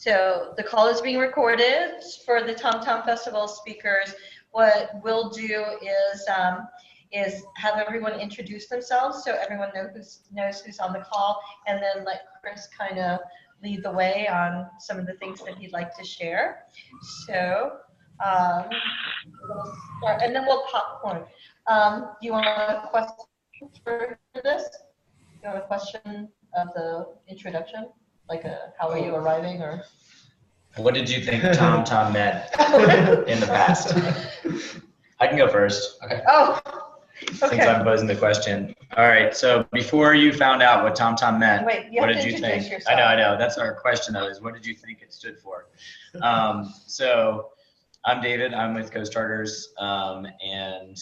So the call is being recorded for the Tom Tom Festival speakers. What we'll do is have everyone introduce themselves so everyone knows who's on the call, and then let Chris kind of lead the way on some of the things that he'd like to share. So we'll start, and then we'll popcorn. Do you want a question for this? You want a question of the introduction? Like how are you arriving, or? What did you think Tom Tom meant in the past? I can go first. Okay. Oh, okay. Since I'm posing the question. All right. So before you found out what Tom Tom meant, wait, what did you think? Yourself. I know. That's our question though, is what did you think it stood for? So I'm David. I'm with Coast Charters, and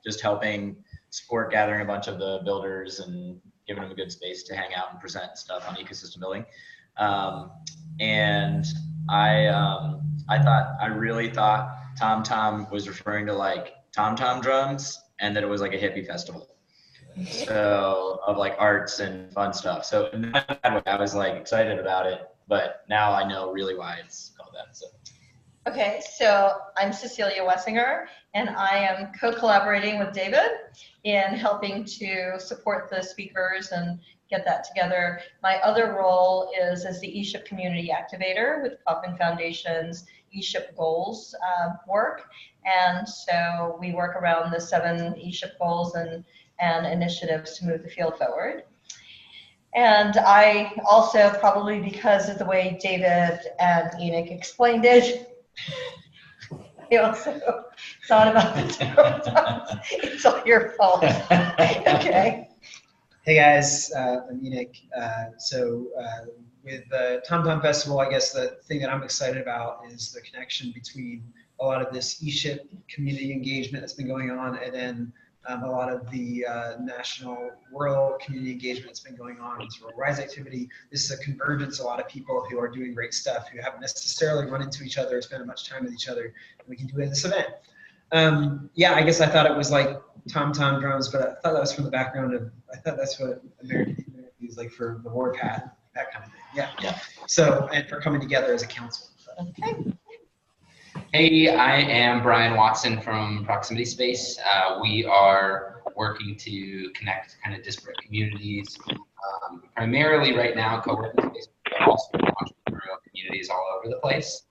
just helping support gathering a bunch of the builders and giving them a good space to hang out and present stuff on ecosystem building. And I really thought Tom Tom was referring to like Tom Tom drums, and that it was like a hippie festival. So of like arts and fun stuff. So in that way, I was like excited about it, but now I know really why it's called that. So. Okay, so I'm Cecilia Wessinger, and I am co-collaborating with David in helping to support the speakers and get that together. My other role is as the eShip community activator with Kauffman Foundation's eShip goals work. And so we work around the 7 eShip goals and initiatives to move the field forward. And I also, probably because of the way David and Enoch explained it, I also thought about the term. It's all your fault. Okay. Hey guys, I'm Enoch. With the Tom Tom Festival, I guess the thing that I'm excited about is the connection between a lot of this eShip community engagement that's been going on, and then a lot of the national rural community engagement that's been going on. It's Rural Rise activity. This is a convergence of a lot of people who are doing great stuff, who haven't necessarily run into each other or spent much time with each other, and we can do it at this event. Yeah, I guess I thought it was like Tom Tom drums, but I thought that was from the background of, I thought that's what American use like for the warpath, that kind of thing. Yeah. So, and for coming together as a council. Okay. Hey, I am Brian Watson from Proximity Space. We are working to connect kind of disparate communities, primarily right now co-working space, but also entrepreneurial communities all over the place.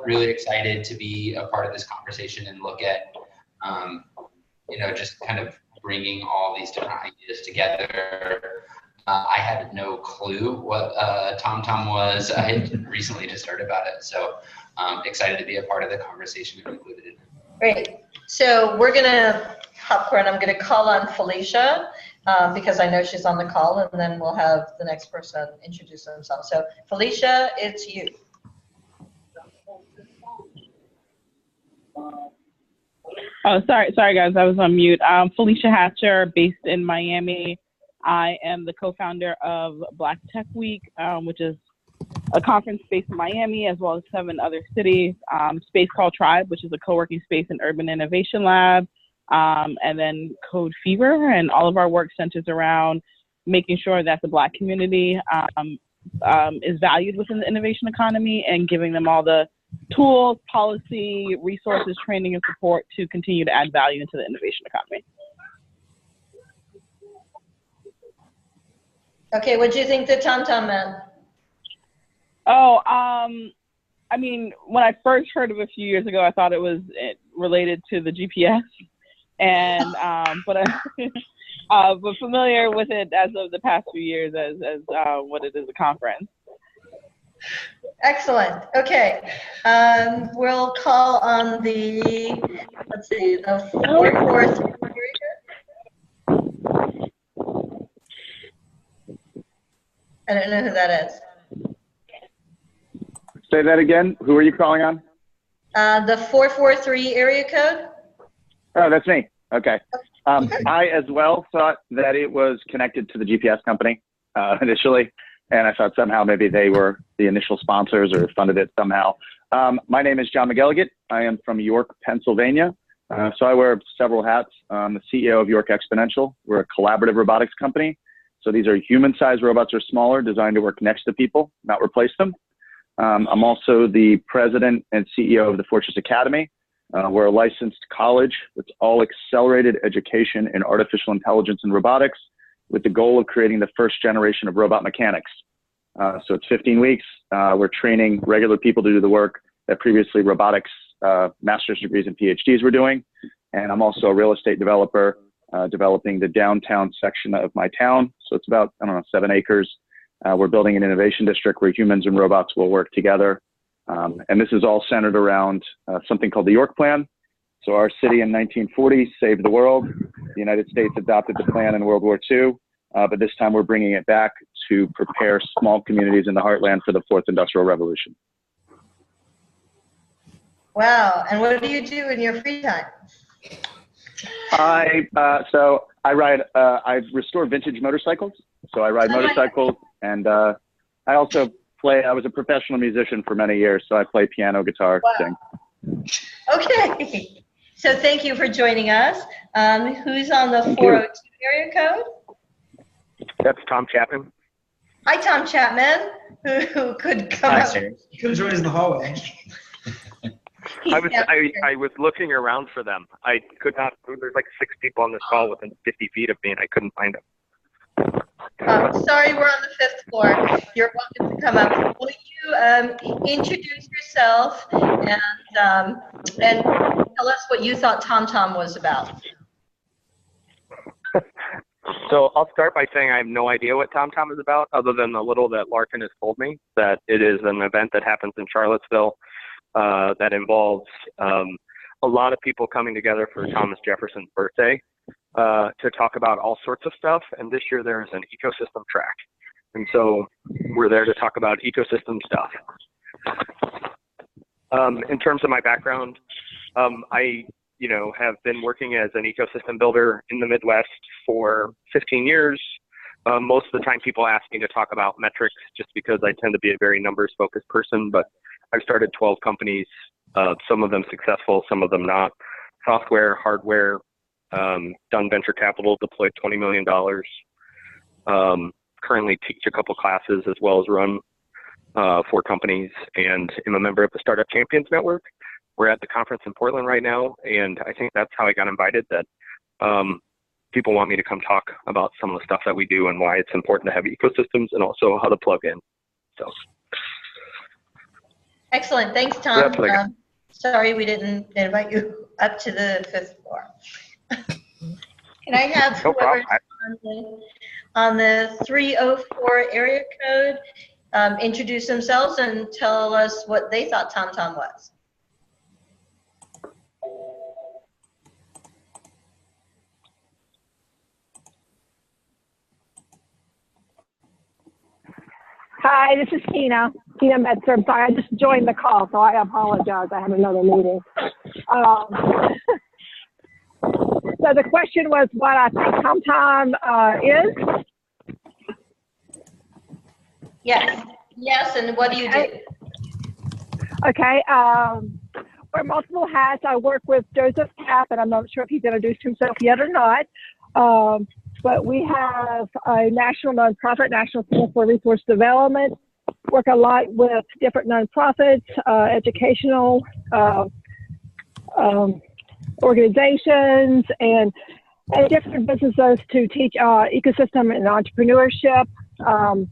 Really excited to be a part of this conversation and look at, just kind of bringing all these different ideas together. I had no clue what Tom Tom was. I had recently just heard about it, so excited to be a part of the conversation and included in it. Great. So we're gonna popcorn. I'm gonna call on Felicia because I know she's on the call, and then we'll have the next person introduce themselves. So Felicia, it's you. Oh, sorry guys, I was on mute. Felicia Hatcher, based in Miami. I am the co-founder of Black Tech Week, which is a conference based in Miami, as well as 7 other cities. Space Called Tribe, which is a co-working space and urban innovation lab, and then Code Fever, and all of our work centers around making sure that the Black community is valued within the innovation economy, and giving them all the tools, policy, resources, training, and support to continue to add value into the innovation economy. Okay, what do you think the Tom Tom meant? Oh, I mean, when I first heard of it a few years ago, I thought it was related to the GPS, and but familiar with it as of the past few years as what it is, a conference. Excellent. Okay, we'll call on the, let's see, the 443. I don't know who that is. Say that again. Who are you calling on? The 443 area code. Oh, that's me. Okay. I as well thought that it was connected to the GPS company initially, and I thought somehow maybe they were the initial sponsors or funded it somehow. My name is John McElligott. I am from York, Pennsylvania. So I wear several hats. I'm the CEO of York Exponential. We're a collaborative robotics company. So these are human-sized robots or smaller, designed to work next to people, not replace them. I'm also the president and CEO of the Fortress Academy. We're a licensed college that's all accelerated education in artificial intelligence and robotics with the goal of creating the first generation of robot mechanics. So it's 15 weeks. We're training regular people to do the work that previously robotics master's degrees and PhDs were doing. And I'm also a real estate developer, developing the downtown section of my town. So it's about, 7 acres. We're building an innovation district where humans and robots will work together. And this is all centered around something called the York Plan. So our city in 1940 saved the world. The United States adopted the plan in World War II. But this time we're bringing it back to prepare small communities in the heartland for the fourth industrial revolution. Wow. And what do you do in your free time? I restore vintage motorcycles. So I ride motorcycles, and I also play. I was a professional musician for many years, so I play piano, guitar, sing. Okay. So thank you for joining us. Who's on the 402 area code? That's Tom Chapman. Hi, Tom Chapman, who could come up. You could join us in the hallway. I was looking around for them. I could not. There's like 6 people on this call within 50 feet of me, and I couldn't find them. Sorry, we're on the 5th floor. You're welcome to come up. Will you introduce yourself and tell us what you thought TomTom was about? So I'll start by saying I have no idea what TomTom is about, other than the little that Larkin has told me, that it is an event that happens in Charlottesville that involves a lot of people coming together for Thomas Jefferson's birthday to talk about all sorts of stuff. And this year there is an ecosystem track. And so we're there to talk about ecosystem stuff. In terms of my background, I have been working as an ecosystem builder in the Midwest for 15 years. Most of the time people ask me to talk about metrics just because I tend to be a very numbers focused person, but I've started 12 companies, some of them successful, some of them not. Software, hardware, done venture capital, deployed $20 million. Currently teach a couple classes as well as run 4 companies, and am a member of the Startup Champions Network. We're at the conference in Portland right now, and I think that's how I got invited, that people want me to come talk about some of the stuff that we do and why it's important to have ecosystems and also how to plug in. So. Excellent. Thanks, Tom. Sorry we didn't invite you up to the 5th floor. Can I have whoever's on the 304 area code introduce themselves and tell us what they thought TomTom was? Hi, this is Tina Metzer. I'm sorry, I just joined the call, so I apologize. I had another meeting. So the question was what I think TomTom is? Yes. Yes, and what do you do? Okay. Wear multiple hats. I work with Joseph Kapp, and I'm not sure if he's introduced himself yet or not. But we have a national nonprofit, National Center for Resource Development. Work a lot with different nonprofits, educational organizations, and different businesses to teach ecosystem and entrepreneurship. And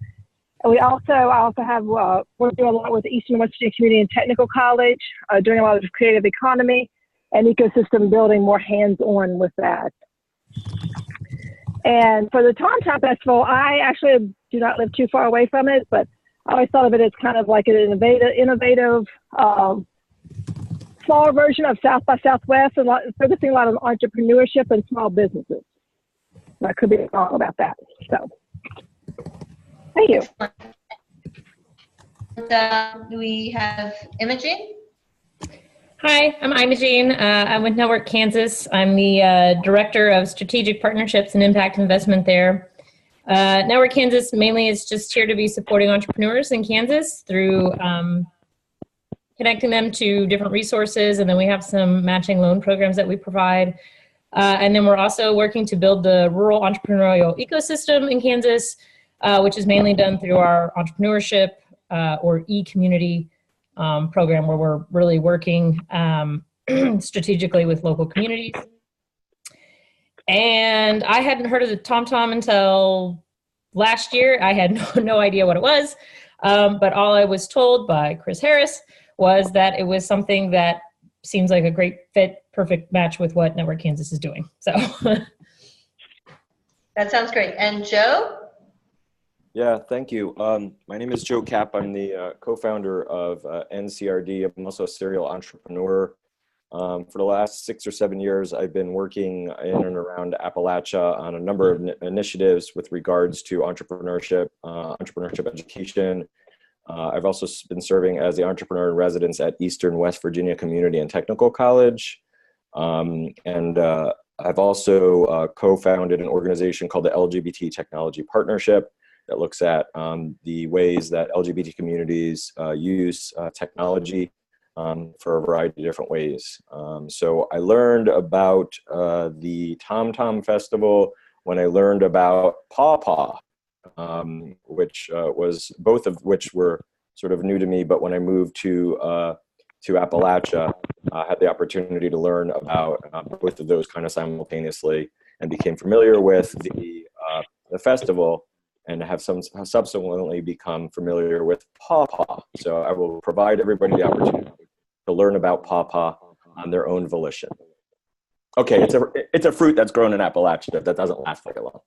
I also have we're doing a lot with Eastern West Virginia Community and Technical College, doing a lot of creative economy and ecosystem building, more hands-on with that. And for the TomTom Festival, I actually do not live too far away from it, but I always thought of it as kind of like an innovative smaller version of South by Southwest, and focusing a lot on entrepreneurship and small businesses. I could be wrong about that. So, thank you. We have Imogene. Hi, I'm Imogene. I'm with Network Kansas. I'm the Director of Strategic Partnerships and Impact Investment there. Network Kansas mainly is just here to be supporting entrepreneurs in Kansas through connecting them to different resources, and then we have some matching loan programs that we provide. And then we're also working to build the rural entrepreneurial ecosystem in Kansas, which is mainly done through our entrepreneurship or e-community program, where we're really working strategically with local communities. And I hadn't heard of the TomTom until last year. I had no idea what it was, but all I was told by Chris Harris was that it was something that seems like a great fit, perfect match with what Network Kansas is doing. So that sounds great. And Joe? Yeah, thank you. My name is Joe Kapp. I'm the co-founder of NCRD. I'm also a serial entrepreneur. For the last 6 or 7 years, I've been working in and around Appalachia on a number of initiatives with regards to entrepreneurship, entrepreneurship education. I've also been serving as the entrepreneur in residence at Eastern West Virginia Community and Technical College. I've also co-founded an organization called the LGBT Technology Partnership that looks at the ways that LGBT communities use technology for a variety of different ways. So I learned about the TomTom Festival when I learned about Paw Paw, which was, both of which were sort of new to me, but when I moved to Appalachia, I had the opportunity to learn about both of those kind of simultaneously and became familiar with the festival, and have subsequently become familiar with Paw Paw. So I will provide everybody the opportunity to learn about Paw Paw on their own volition. Okay, it's a fruit that's grown in Appalachia that doesn't last very long.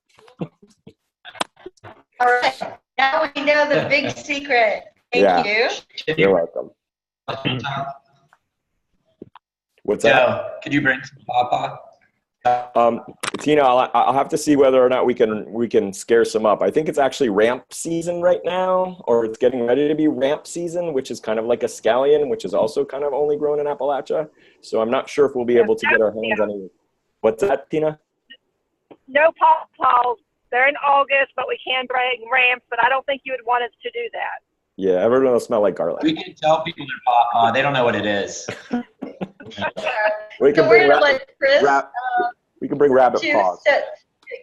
All right, now we know the big secret. Thank you. You're welcome. What's that? Joe, could you bring some Paw Paw? Tina, I'll have to see whether or not we can scare some up. I think it's actually ramp season right now, or it's getting ready to be ramp season, which is kind of like a scallion, which is also kind of only grown in Appalachia. So I'm not sure if we'll be able to get our hands on any. What's that, Tina? No Paw Paws. They're in August, but we can bring ramps, but I don't think you would want us to do that. Yeah, everyone will smell like garlic. We can tell people they're Paw Paw. They don't know what it is. We can So bring we're gonna let Chris we can bring rabbit paws.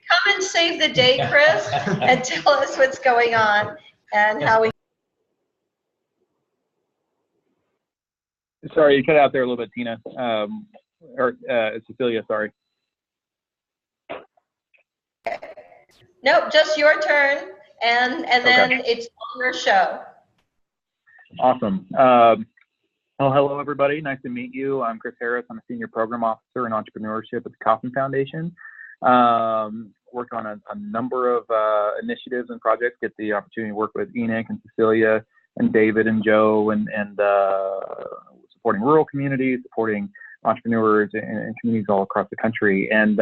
come and save the day, Chris, and tell us what's going on and how we. Sorry, you cut out there a little bit, Tina. Or Cecilia, sorry. Nope, just your turn, and then it's on your show. Awesome. Well, hello, everybody. Nice to meet you. I'm Chris Harris. I'm a Senior Program Officer in Entrepreneurship at the Kauffman Foundation. Work on a number of initiatives and projects. Get the opportunity to work with Enoch and Cecilia and David and Joe and supporting rural communities, supporting entrepreneurs and communities all across the country. And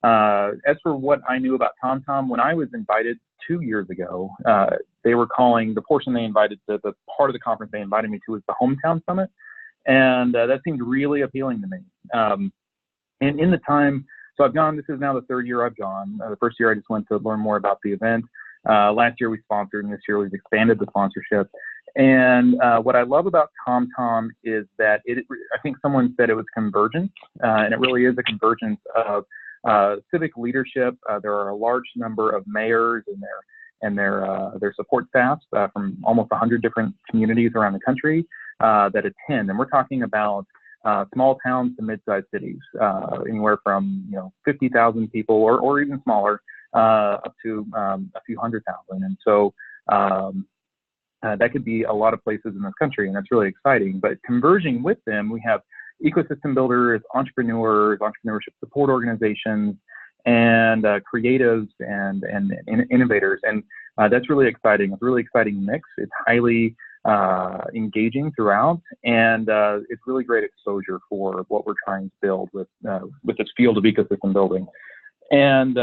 as for what I knew about TomTom, when I was invited 2 years ago, they were calling the portion they invited, the part of the conference they invited me to was the Hometown Summit. And that seemed really appealing to me. And in the time, so I've gone, this is now the third year I've gone. The first year I just went to learn more about the event. Last year we sponsored, and this year we've expanded the sponsorship. And what I love about TomTom is that I think someone said it was convergence, and it really is a convergence of civic leadership. There are a large number of mayors and their support staffs from almost 100 different communities around the country that attend. And we're talking about small towns to mid-sized cities, anywhere from 50,000 people or even smaller, up to a few 100,000. And so that could be a lot of places in this country, and that's really exciting. But converging with them, we have ecosystem builders, entrepreneurs, entrepreneurship support organizations, and creatives and innovators. And that's really exciting. It's a really exciting mix. It's highly engaging throughout, and it's really great exposure for what we're trying to build with this field of ecosystem building. And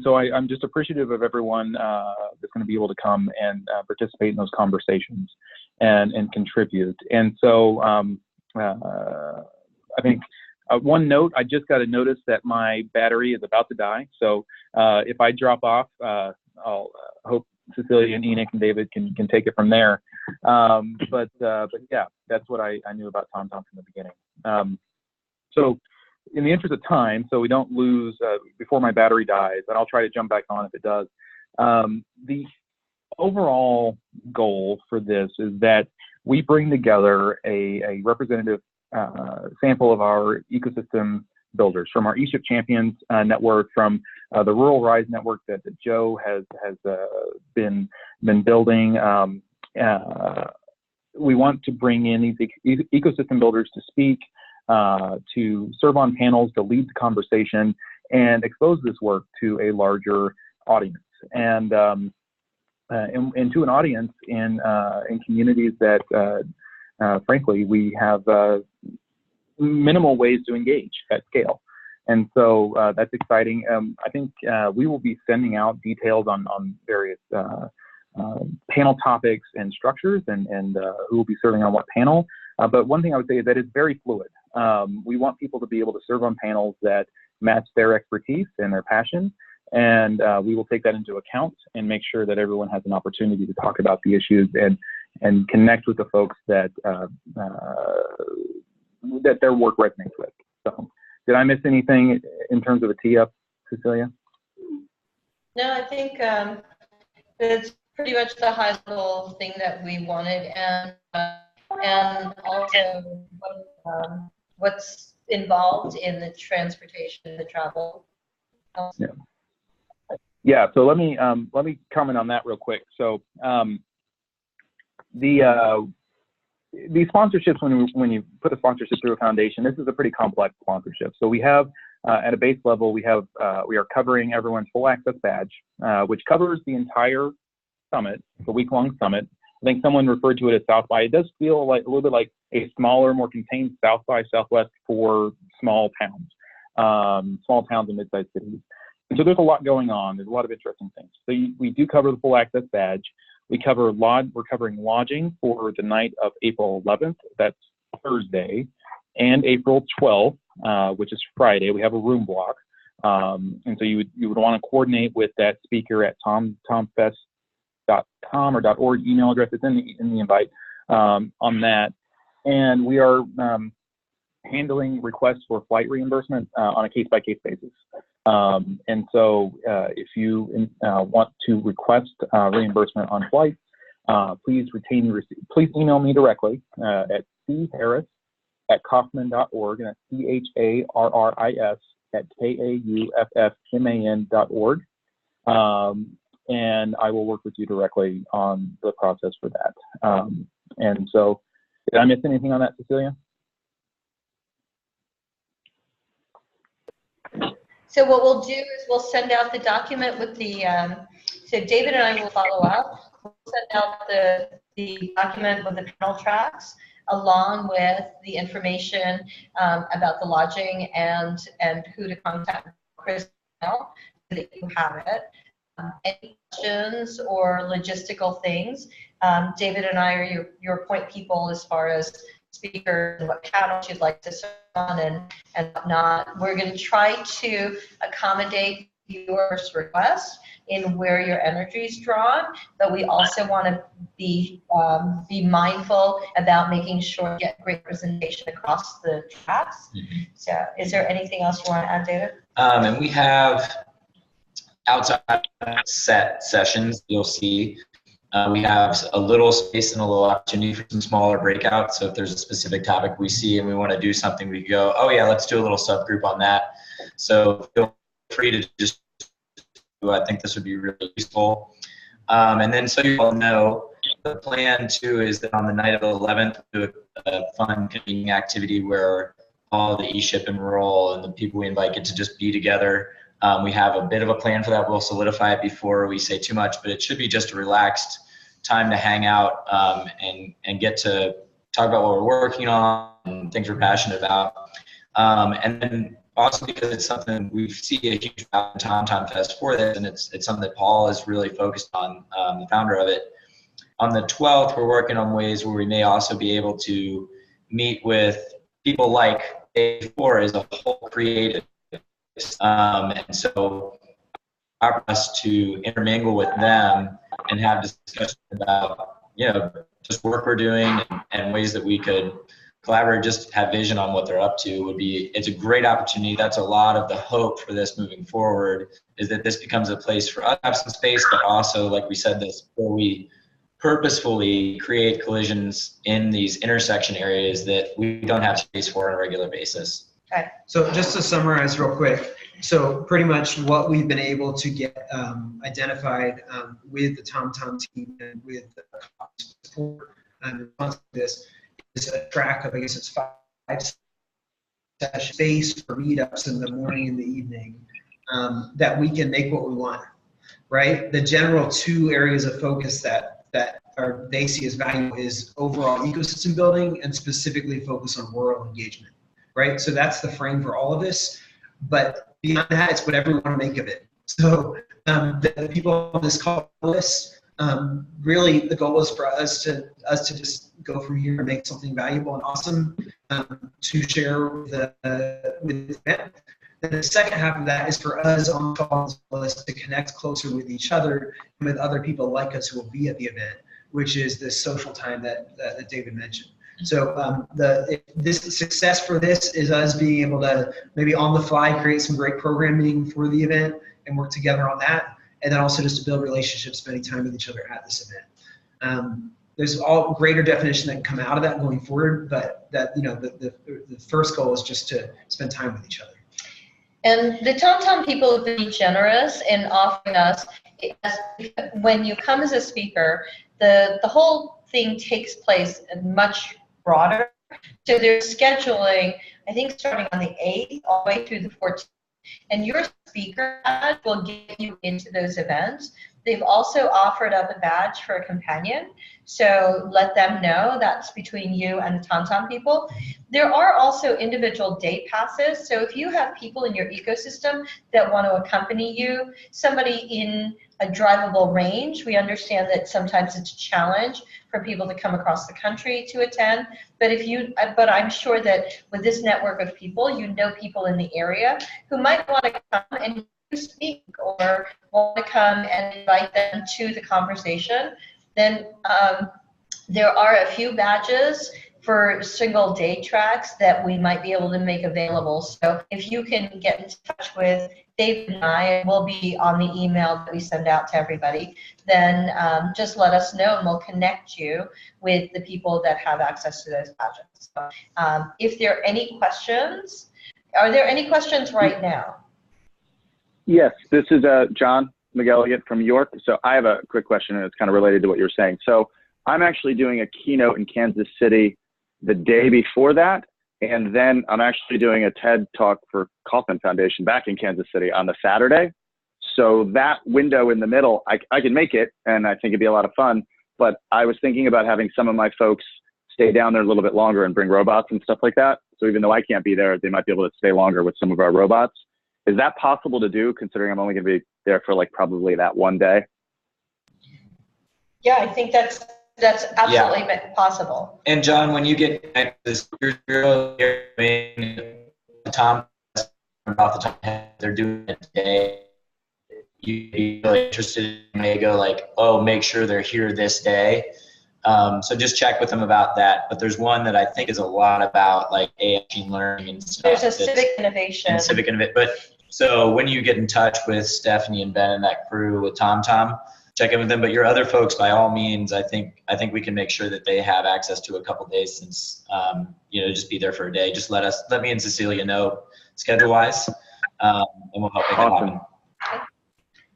so I'm just appreciative of everyone that's going to be able to come and participate in those conversations and contribute. And so I think one note, I just got a notice that my battery is about to die. So if I drop off, I'll hope Cecilia and Enoch and David can take it from there. But yeah, that's what I knew about TomTom from the beginning. So in the interest of time, so we don't lose before my battery dies, and I'll try to jump back on if it does. The overall goal for this is that we bring together a representative sample of our ecosystem builders from our eShip Champions network, from the Rural Rise network that Joe has been building. We want to bring in these ecosystem builders to speak, to serve on panels, to lead the conversation, and expose this work to a larger audience, and to an audience in communities that, frankly, we have minimal ways to engage at scale. And so that's exciting. I think we will be sending out details on various panel topics and structures, and who will be serving on what panel. But one thing I would say is that it's very fluid. We want people to be able to serve on panels that match their expertise and their passion. And we will take that into account and make sure that everyone has an opportunity to talk about the issues and connect with the folks that that their work resonates with. So, did I miss anything in terms of a tee-up, Cecilia? No, I think it's pretty much the high level thing that we wanted, and also what's involved in the transportation, the travel. Yeah. Yeah. So let me comment on that real quick. So these sponsorships, when you put a sponsorship through a foundation, this is a pretty complex sponsorship. So we have at a base level, we are covering everyone's full access badge, which covers the entire summit, the week-long summit. I think someone referred to it as South by. It does feel like a little bit like a smaller, more contained South by Southwest for small towns and mid-sized cities. And so there's a lot going on. There's a lot of interesting things. So we do cover the full access badge. We're covering lodging for the night of April 11th. That's Thursday, and April 12th, which is Friday. We have a room block, and so you would want to coordinate with that speaker at tomfest.com or .org email address. It's in the invite on that, and we are handling requests for flight reimbursement on a case-by-case basis. And so if you want to request reimbursement on flights, please retain your receipt. Please email me directly at charris@kauffman.org, and that's CHARRIS@KAUFFMAN.org. And I will work with you directly on the process for that. And so, did I miss anything on that, Cecilia? So what we'll do is we'll send out the document with the, so David and I will follow up. We'll send out the document with the panel tracks along with the information about the lodging and who to contact Chris now so that you have it. Any questions or logistical things, David and I are your point people as far as speakers and what panels you'd like to serve on and whatnot. We're going to try to accommodate your request in where your energy is drawn, but we also want to be mindful about making sure we get great representation across the tracks. Mm-hmm. So is there anything else you want to add, David? And we have outside set sessions, you'll see. We have a little space and a little opportunity for some smaller breakouts. So if there's a specific topic we see and we want to do something, we go, oh yeah, let's do a little subgroup on that. So feel free to just, I think this would be really useful. And then so you all know, the plan too is that on the night of the 11th, do a fun convening activity where all the eShip and Rural and the people we invite get to just be together. We have a bit of a plan for that. We'll solidify it before we say too much, but it should be just a relaxed time to hang out and get to talk about what we're working on and things we're passionate about. And then also because it's something we see a huge amount in TomTom Fest for this, and it's something that Paul is really focused on, the founder of it. On the 12th, we're working on ways where we may also be able to meet with people like A4 as a whole creative. And so our us to intermingle with them and have discussions about, just work we're doing and ways that we could collaborate, just have vision on what they're up to, it's a great opportunity. That's a lot of the hope for this moving forward, is that this becomes a place for us to have some space, but also, like we said, this where we purposefully create collisions in these intersection areas that we don't have space for on a regular basis. Okay. So just to summarize real quick, so pretty much what we've been able to get identified with the TomTom team and with the support and response to this is a track of, I guess it's 5 session space for meetups in the morning and the evening that we can make what we want, right? The general 2 areas of focus that they see as valuable is overall ecosystem building and specifically focus on rural engagement, right? So that's the frame for all of this. But beyond that, it's whatever we want to make of it. So the people on this call list, really the goal is for us to just go from here and make something valuable and awesome to share with the event. And the second half of that is for us on the call list to connect closer with each other and with other people like us who will be at the event, which is the social time that David mentioned. So this success for this is us being able to maybe on the fly create some great programming for the event and work together on that, and then also just to build relationships, spending time with each other at this event. There's all greater definition that can come out of that going forward, but that the first goal is just to spend time with each other. And the TomTom people have been generous in offering us, when you come as a speaker, the whole thing takes place much broader. So they're scheduling, I think, starting on the 8th all the way through the 14th. And your speaker badge will get you into those events. They've also offered up a badge for a companion. So let them know that's between you and the TomTom people. There are also individual day passes. So if you have people in your ecosystem that want to accompany you, somebody in a drivable range, we understand that sometimes it's a challenge for people to come across the country to attend. But I'm sure that with this network of people, you know people in the area who might want to come and speak or want to come and invite them to the conversation. Then there are a few badges for single day tracks that we might be able to make available. So if you can get in touch with David and I, and we'll be on the email that we send out to everybody, then just let us know and we'll connect you with the people that have access to those badges. So, if there are any questions, are there any questions right now? Yes, this is John McElligott from York. So I have a quick question, and it's kind of related to what you're saying. So I'm actually doing a keynote in Kansas City the day before that, and then I'm actually doing a TED Talk for Kauffman Foundation back in Kansas City on the Saturday. So that window in the middle, I can make it, and I think it'd be a lot of fun. But I was thinking about having some of my folks stay down there a little bit longer and bring robots and stuff like that. So even though I can't be there, they might be able to stay longer with some of our robots. Is that possible to do, considering I'm only going to be there for like probably that one day? Yeah, I think that's absolutely possible. And John, when you get back to this, you're doing Tom about the time they're doing it today. You'd be really interested in may go like, oh, make sure they're here this day. So just check with them about that. But there's one that I think is a lot about like AI machine learning and stuff. There's a civic innovation. But so when you get in touch with Stephanie and Ben and that crew with TomTom, check in with them. But your other folks, by all means, I think we can make sure that they have access to a couple days since just be there for a day. Just let me and Cecilia know schedule wise, and we'll help make that happen.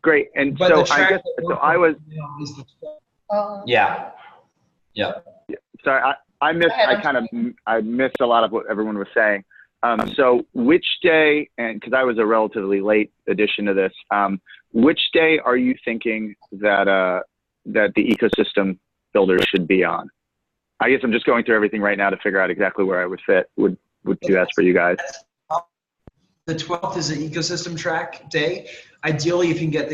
Great. And so I was. Yeah. Sorry, I missed a lot of what everyone was saying. So which day, and because I was a relatively late addition to this, which day are you thinking that the ecosystem builders should be on? I guess I'm just going through everything right now to figure out exactly where I would fit. Would do that for you guys? The 12th is an ecosystem track day. Ideally, if you can get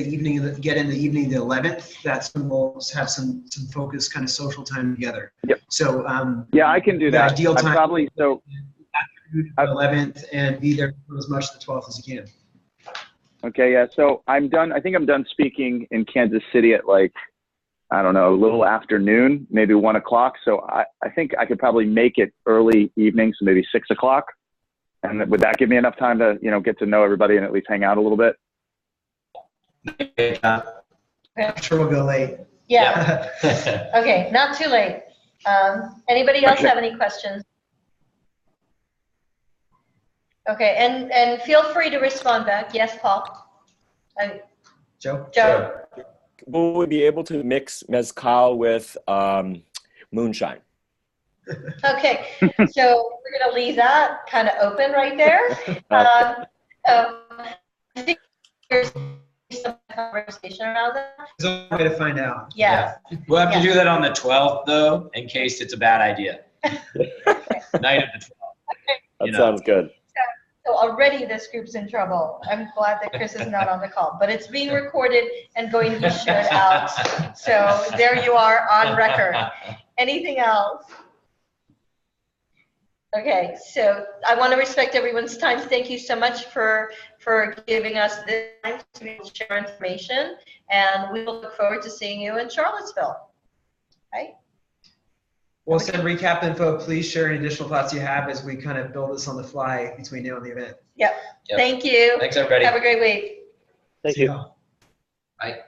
in the evening, the 11th, that's when we'll have some focused kind of social time together. Yep. So yeah, I can do that. Ideal time probably so. 11th and be there for as much the 12th as you can. Okay, yeah. So I'm done. I think I'm done speaking in Kansas City at like I don't know, a little afternoon, maybe 1 o'clock. So I think I could probably make it early evening, so maybe 6 o'clock. And would that give me enough time to, get to know everybody and at least hang out a little bit? I'm sure we'll go late. Yeah. Okay, not too late. Anybody else have any questions? Okay, and feel free to respond back. Yes, Paul? Joe? Joe? Will we be able to mix mezcal with moonshine? Okay, so we're going to leave that kind of open right there. So I think there's some conversation around that. There's a way to find out. Yeah. We'll have to do that on the 12th, though, in case it's a bad idea. Night of the 12th. That sounds good. So already this group's in trouble. I'm glad that Chris is not on the call, but it's being recorded and going to be shared out. So there you are on record. Anything else? Okay, so I want to respect everyone's time. Thank you so much for giving us this time to be able to share information, and we will look forward to seeing you in Charlottesville. Right? We'll send recap info. Please share any additional thoughts you have as we kind of build this on the fly between now and the event. Yep. Thank you. Thanks, everybody. Have a great week. Thank See you. y'all. Bye.